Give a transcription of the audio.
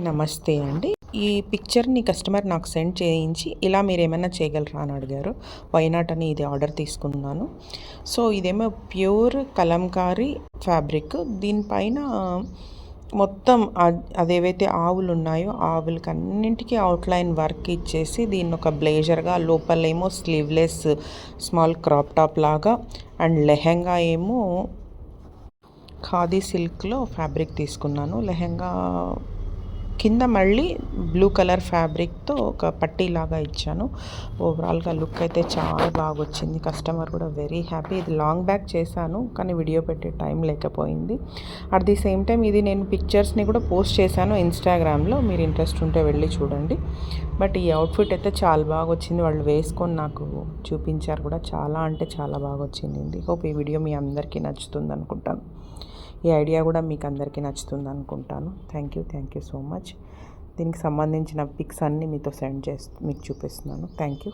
నమస్తే అండి. ఈ పిక్చర్‌ని కస్టమర్ నాకు సెండ్ చేయించి, ఇలా మీరేమన్నా చేయగలరా అని అడిగారు. వై నాట్ అని ఇది ఆర్డర్ తీసుకున్నాను. సో, ఇదేమో ప్యూర్ కలంకారీ ఫ్యాబ్రిక్. దీనిపైన మొత్తం అదేవైతే ఆవులున్నాయో, ఆవులకన్నింటికి అవుట్‌లైన్ వర్క్ ఇచ్చేసి, దీన్నొక బ్లేజర్‌గా, లోపలేమో స్లీవ్‌లెస్ స్మాల్ క్రాప్ టాప్ లాగా అండ్ లెహెంగా ఏమో ఖాదీ సిల్క్‌లో ఫ్యాబ్రిక్ తీసుకున్నాను. లెహెంగా కింద మళ్ళీ బ్లూ కలర్ ఫ్యాబ్రిక్‌తో ఒక పట్టీలాగా ఇచ్చాను. ఓవరాల్‌గా లుక్ అయితే చాలా బాగొచ్చింది. కస్టమర్ కూడా వెరీ హ్యాపీ. ఇది లాంగ్ బ్యాక్ చేశాను, కానీ వీడియో పెట్టే టైం లేకపోయింది. అట్ ది సేమ్ టైం ఇది నేను పిక్చర్స్‌ని కూడా పోస్ట్ చేశాను ఇన్‌స్టాగ్రామ్‌లో. మీరు ఇంట్రెస్ట్ ఉంటే వెళ్ళి చూడండి. బట్ ఈ అవుట్‌ఫిట్ అయితే చాలా బాగొచ్చింది. వాళ్ళు వేసుకొని నాకు చూపించారు కూడా. చాలా అంటే చాలా బాగొచ్చింది. హోప్ ఈ వీడియో మీ అందరికీ నచ్చుతుందనుకుంటాను. ఈ ఐడియా కూడా మీకు అందరికీ నచ్చుతుంది అనుకుంటాను. Thank you so much. దీనికి సంబంధించిన పిక్స్ అన్నీ మీతో సెండ్ మీకు చూపిస్తున్నాను. Thank you.